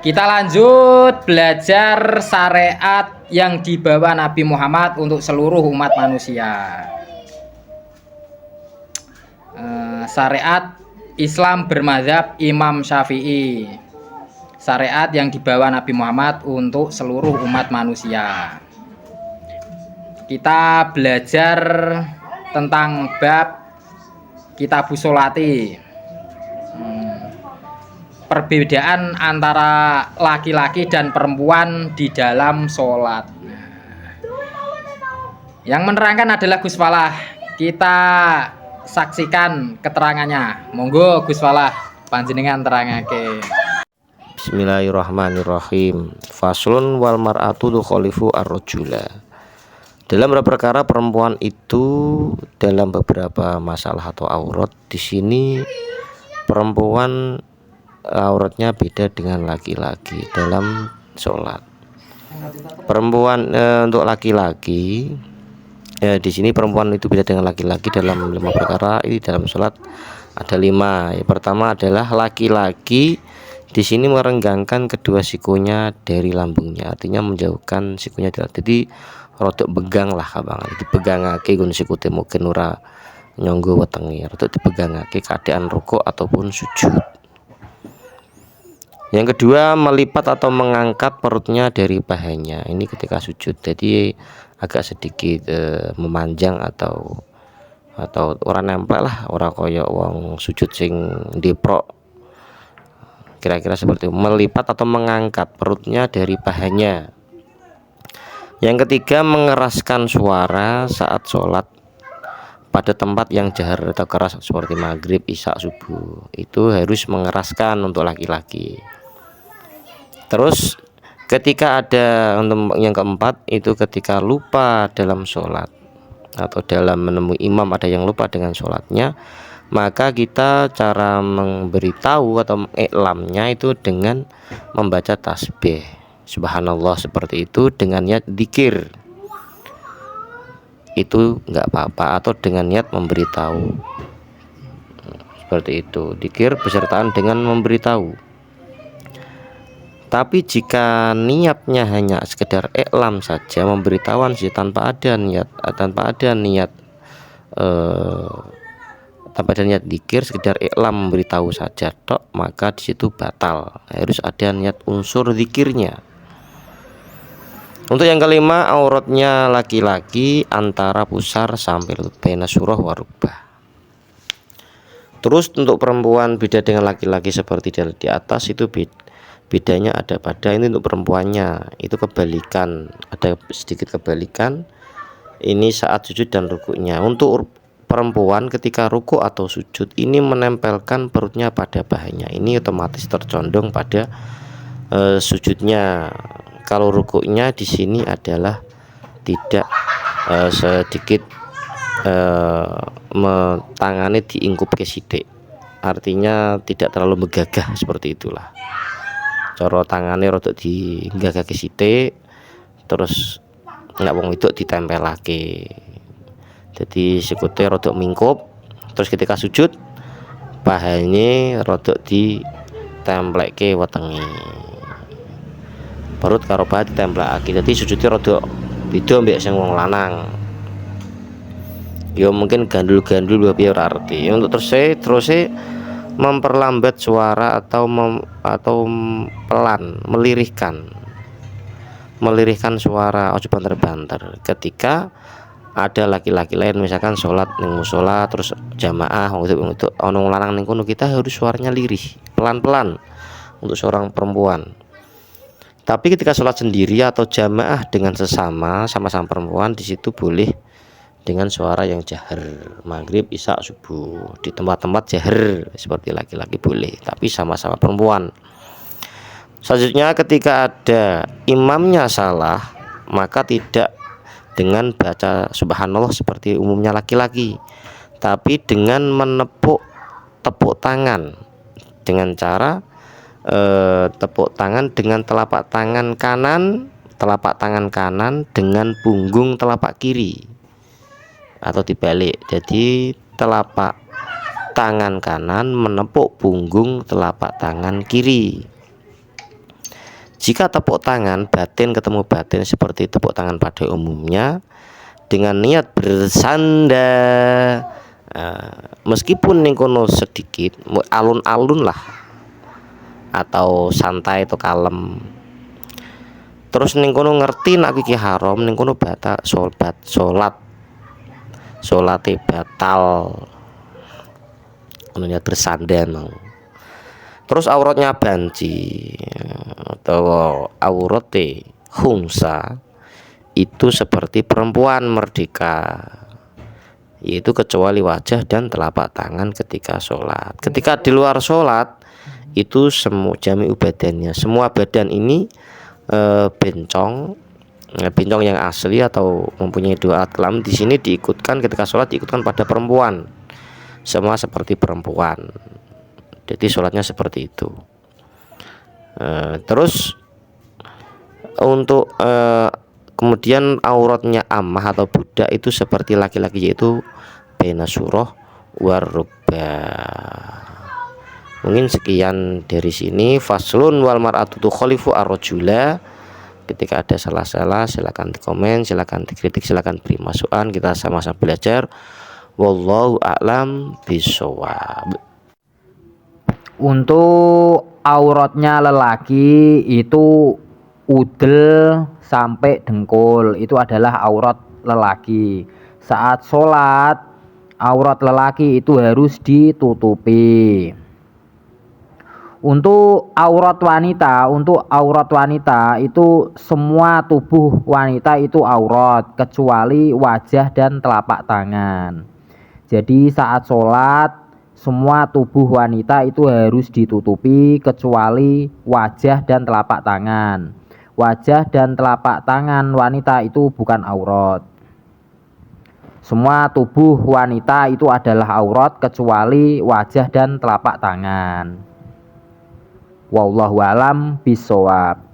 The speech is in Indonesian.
Kita lanjut belajar syariat yang dibawa Nabi Muhammad untuk seluruh umat manusia. Syariat Islam bermadzhab Imam Syafi'i. Syariat yang dibawa Nabi Muhammad untuk seluruh umat manusia. Kita belajar tentang bab Kitabus Sholati. Perbedaan antara laki-laki dan perempuan di dalam sholat. Yang menerangkan adalah Gus Falah. Kita saksikan keterangannya. Monggo Gus Falah, panjenengan terangake. Bismillahirrahmanirrahim. Faslun wal mar'atu tukhalifu ar-rajula. Dalam beberapa perkara perempuan itu dalam beberapa masalah atau aurat, di sini perempuan auratnya beda dengan laki-laki dalam sholat. Perempuan untuk laki-laki di sini perempuan itu beda dengan laki-laki dalam 5 perkara. Ini dalam sholat ada 5. Yang pertama adalah laki-laki di sini merenggangkan kedua sikunya dari lambungnya, artinya menjauhkan sikunya. Jadi rodok begang lah kabangan, dipegangake gun sikute mungkin ora nyonggo wetenge, rodok dipegangake keadaan rukuk ataupun sujud. Yang kedua, melipat atau mengangkat perutnya dari pahanya. Ini ketika sujud, jadi agak sedikit memanjang atau orang nempel lah, orang koyok wong sujud sing diprok. Kira-kira seperti itu, melipat atau mengangkat perutnya dari pahanya. Yang ketiga, mengeraskan suara saat sholat pada tempat yang jahar atau keras seperti maghrib, isya, subuh. Itu harus mengeraskan untuk laki-laki. Terus ketika ada untuk yang keempat itu ketika lupa dalam sholat atau dalam menemui imam ada yang lupa dengan sholatnya, maka kita cara memberitahu atau mengiklamnya itu dengan membaca tasbih subhanallah seperti itu dengan niat dzikir, itu enggak apa-apa, atau dengan niat memberitahu seperti itu, dzikir besertaan dengan memberitahu. Tapi jika niatnya hanya sekedar iklam saja, memberitahuan sih tanpa ada niat dzikir, sekedar iklam memberitahu saja tok, maka di situ batal. Harus ada niat unsur dzikirnya. Untuk yang kelima, auratnya laki-laki antara pusar sampai baina surah wa rukbah. Terus untuk perempuan beda dengan laki-laki seperti di atas, itu bedanya ada pada ini untuk perempuannya itu kebalikan, ada sedikit kebalikan ini saat sujud dan rukuknya. Untuk perempuan ketika rukuk atau sujud ini menempelkan perutnya pada pahanya, ini otomatis tercondong pada sujudnya. Kalau rukuknya di sini adalah tidak sedikit tangannya diingkup ke sidik, artinya tidak terlalu megagah seperti itulah. Coro tangannya rodok digagake sithik, terus nggak wong itu ditempelake. Jadi sikute rodok mingkup, terus ketika sujud pahanya rodok ditempelake wetenge. Perut karo paha ditempelake. Jadi sujudnya rodok beda mbek sing wong lanang. Ya mungkin gandul-gandul piye ora arti. Untuk terus memperlambat suara atau pelan, melirihkan suara, ojo banter-banter ketika ada laki-laki lain misalkan sholat ning mushola terus jamaah untuk ono lanang ning kono, kita harus suaranya lirih, pelan-pelan untuk seorang perempuan. Tapi ketika sholat sendiri atau jamaah dengan sama perempuan, di situ boleh dengan suara yang jahar, maghrib, isya, subuh. Di tempat-tempat jahar seperti laki-laki boleh, tapi sama-sama perempuan. Selanjutnya ketika ada imamnya salah, maka tidak dengan baca subhanallah seperti umumnya laki-laki, tapi dengan tepuk tangan dengan cara tepuk tangan dengan telapak tangan kanan dengan punggung telapak kiri, atau dibalik. Jadi telapak tangan kanan menepuk punggung telapak tangan kiri. Jika tepuk tangan batin ketemu batin seperti tepuk tangan pada umumnya dengan niat bersanda, meskipun ning kono sedikit alun-alun lah atau santai atau kalem, terus ning kono ngerti nak iki haram, ning kono batal salate batal, niat bersanda mau. Terus auratnya banci atau aurate khungsa itu seperti perempuan merdeka, yaitu kecuali wajah dan telapak tangan ketika sholat. Ketika di luar sholat itu semua jami'u badannya, semua badan ini bencong yang asli atau mempunyai 2 alat kelamin di sini diikutkan ketika sholat, diikutkan pada perempuan, semua seperti perempuan. Jadi sholatnya seperti itu. Terus untuk kemudian auratnya ammah atau budak itu seperti laki-laki, yaitu baina surah warubah. Mungkin sekian dari sini. Faslun wal mar'atu tukhalifu ar-rajula. Ketika ada salah-salah silakan komen, silakan dikritik, silakan beri masukan, kita sama-sama belajar. Wallahu a'lam bishawab. Untuk auratnya lelaki itu udel sampai dengkul, itu adalah aurat lelaki. Saat sholat aurat lelaki itu harus ditutupi. Untuk aurat wanita itu semua tubuh wanita itu aurat kecuali wajah dan telapak tangan. Jadi saat sholat semua tubuh wanita itu harus ditutupi kecuali wajah dan telapak tangan. Wajah dan telapak tangan wanita itu bukan aurat. Semua tubuh wanita itu adalah aurat kecuali wajah dan telapak tangan. Wallahu alam bishawab.